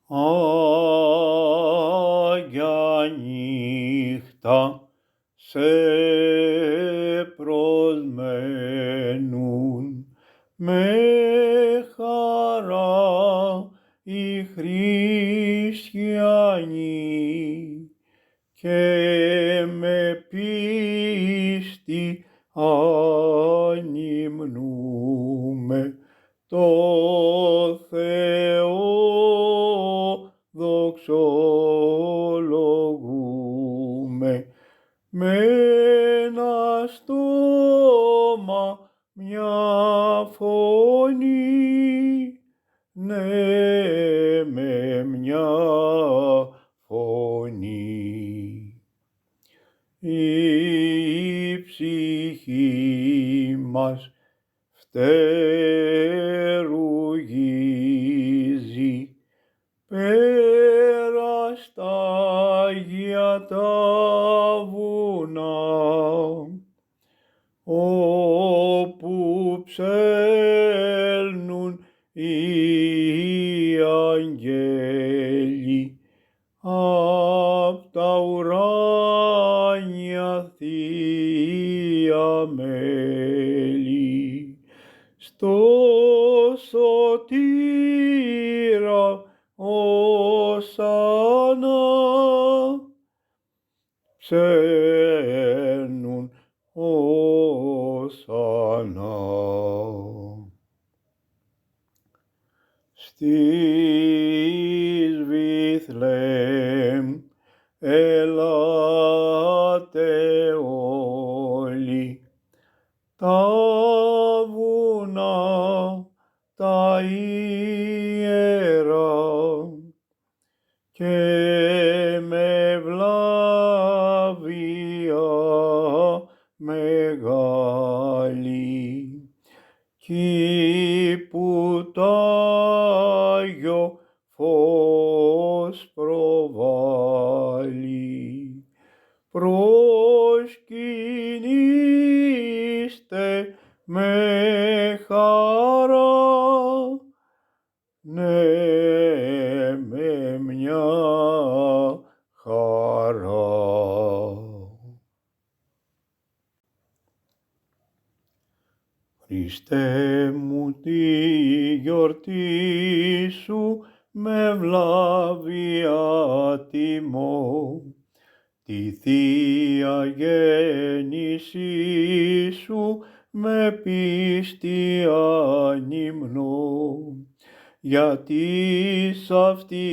Άγια νύχτα σε προσμένουν με χαρά οι χριστιανοί και με πίστη ανυμνούμε το Θεό δοξολογούμε με ένα στόμα μια φωνή, ναι με μια φωνή. Η ψυχή μας φτερουγίζει πέρα στα Άγια τα βουνά, όπου ψέλνουν οι αγγέλοι απ' τα ουράνια θεία μέλη, στο σωτήρα οσανά ψέλνουν οσανά. Στις Βηθλεέμ ελάτε όλοι, τα βουνά τα ιερά και με βλάβεια μεγάλη, κι που τ' Άγιο φως προβάλλει, προσκυνήστε με χαρά, ναι με μια χαρά. Χριστέ μου τη γιορτή σου με βλάβεια τιμώ, τη Θεία γέννησή σου με πίστη ανυμνώ, γιατί σ' αυτή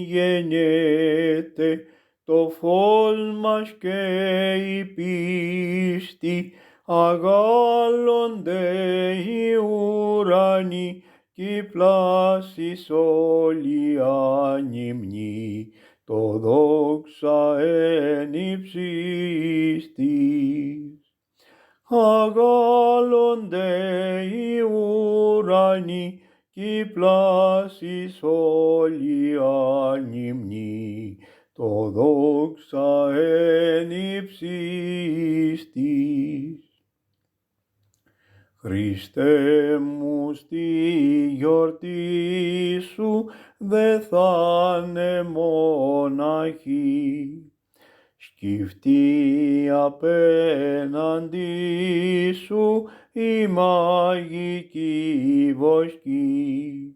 γεννιέται το φως μας και η πίστη, αγάλλονται οι ουρανοί κι οι πλάσεις όλοι ανυμνοί, το δόξα εν υψίστης. Αγάλλονται οι ουρανοί κι οι πλάσεις όλοι ανυμνοί, το δόξα εν υψίστης. Χριστέ μου στη γιορτή σου δε θα είναι μοναχοί, σκυφτοί απέναντι σου η μαγική βοσκή,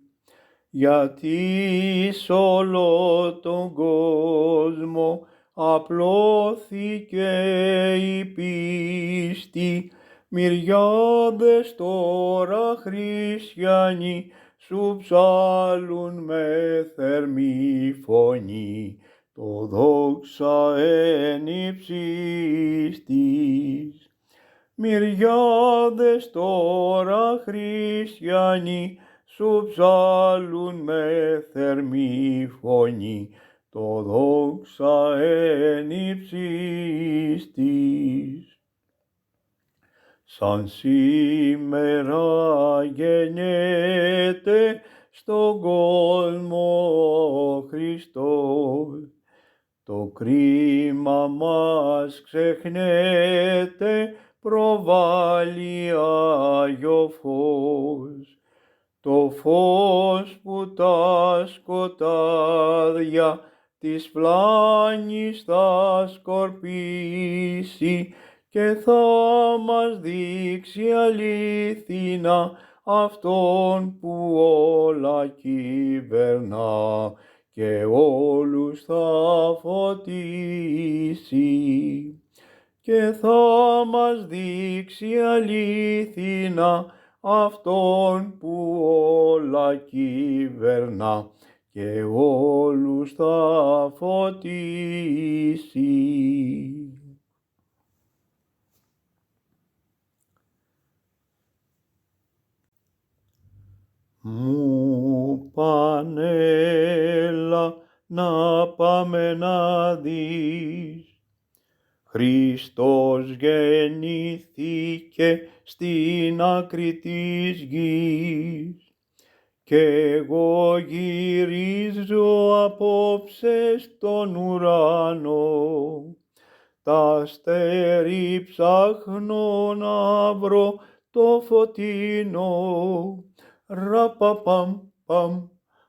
γιατί σ' όλο τον κόσμο απλώθηκε η πίστη, μυριάδες τώρα χριστιανοί σου ψάλλουν με θερμή φωνή, το δόξα εν υψίστης. Μυριάδες τώρα χριστιανοί σου ψάλλουν με θερμή φωνή, το δόξα εν υψίστης. Σαν σήμερα γεννιέται στον κόσμο ο Χριστός, το κρίμα μας ξεχνιέται, προβάλλει Άγιο φως. το φως που τα σκοτάδια της πλάνης θα σκορπίσει και θα μας δείξει αλήθινα αυτόν που όλα κυβερνά και όλους θα φωτίσει. Και θα μας δείξει αλήθινα αυτόν που όλα κυβερνά και όλους θα φωτίσει. Μου Πανέλα να πάμε να δεις, Χριστός γεννήθηκε στην άκρη της γης και εγώ γυρίζω απόψε στον ουρανό, τα αστέρι ψάχνω να βρω το φωτεινό. Ραπαπαμ παμ,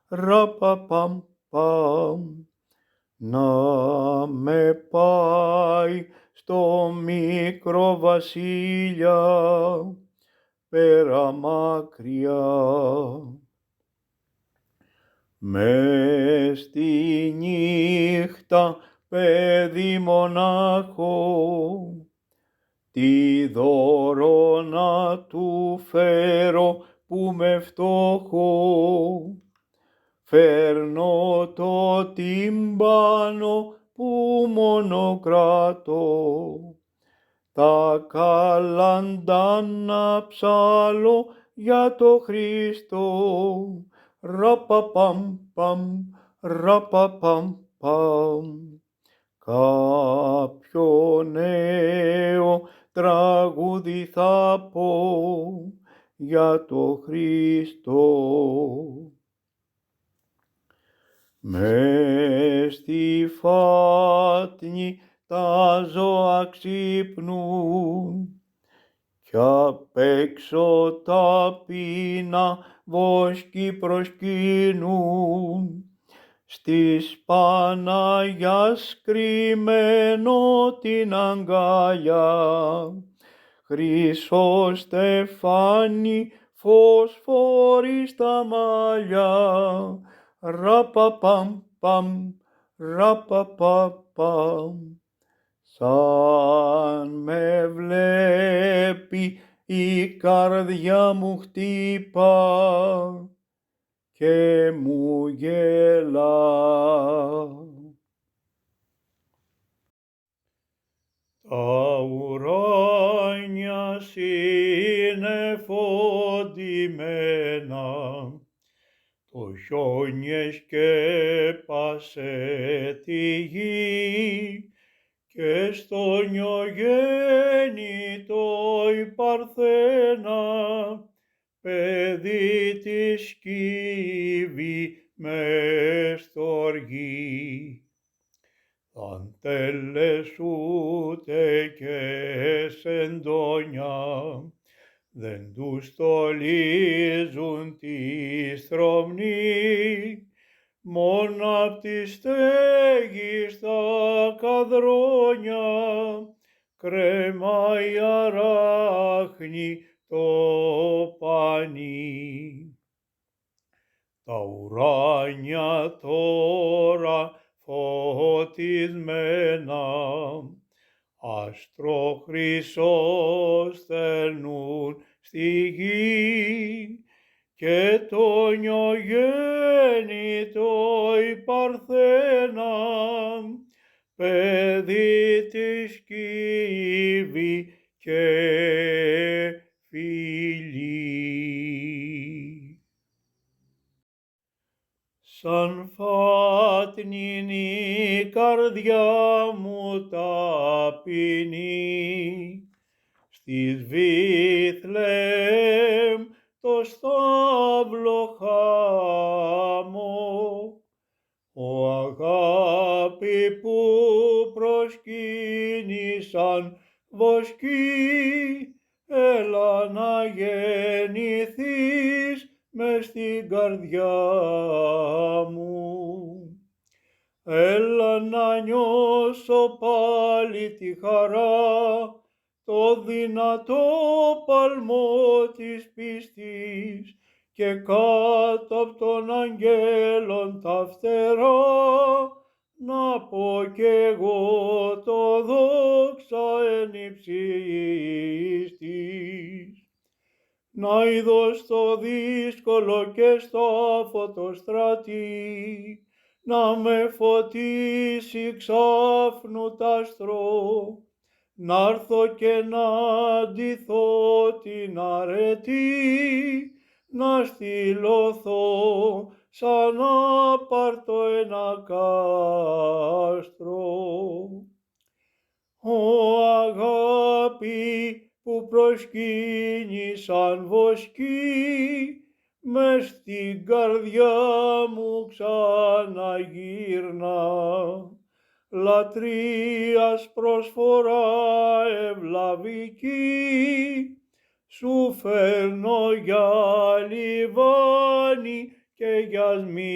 ραπαπαμ παμ, να με πάει στο μικρό βασίλεια πέρα μακριά. Μες στη νύχτα παιδί μονάχο, τι δώρο να του φέρω που με φτωχό. Φέρνω το τυμπάνο που μόνο κρατώ, τα καλάντα να ψάλω για το Χριστό. Ραπαπαμ παμ, ραπαπαμ παμ. Κάποιο νέο τραγούδι θα πω για το Χριστό. Μες στη φάτνη τα ζώα ξυπνούν κι απ' έξω τα πίνα βόσκι προσκύνουν. Στις Παναγιάς κρυμμένο την αγκαλιά, χρυσό στεφάνι φωσφορεί στα μαλλιά. Ραπαπαμ παμ, ραπαπαπαμ. Σαν με βλέπει η καρδιά μου χτύπα και μου γελά. Τα ουράνια συνεφωτισμένα, το χιόνι έσκεπασε τη γη και στο νεογέννητο η Παρθένα παιδί της κύβη μες στο οργή. Αν τελεσούται και σεντόνια, δεν τους στολίζουν τη στρομνή, μόνο απ' τη στέγη στα καδρόνια κρέμαει αράχνη το πανί. Τα ουράνια τώρα φωτισμένα, άστρο χρυσό στέλνουν στη γη και το νεογέννητο η Παρθένα, παιδί της κύβη και φιλή. Σαν φάτνην η καρδιά μου ταπεινή, στις Βήθλεεμ το στάβλο χάμω, ο αγάπη που προσκύνησαν βοσκή, έλα να γεννηθείς μες στην καρδιά μου. Έλα να νιώσω πάλι τη χαρά, το δυνατό παλμό της πίστης και κάτω απ' των αγγέλων τα φτερά να πω κι εγώ το δόξα εν υψίστης. Να είδω στο δύσκολο και στο φωτοστράτη να με φωτίσει ξάφνου τ' άστρο, να'ρθω και να ντυθώ την αρετή, να στυλωθώ σαν άπαρτο ένα κάστρο. Ω αγάπη που προσκύνησαν βοσκή, μες στην καρδιά μου ξαναγύρνα, λατρείας προσφορά ευλαβική, σου φέρνω για λιβάνι και για Σμύρνα.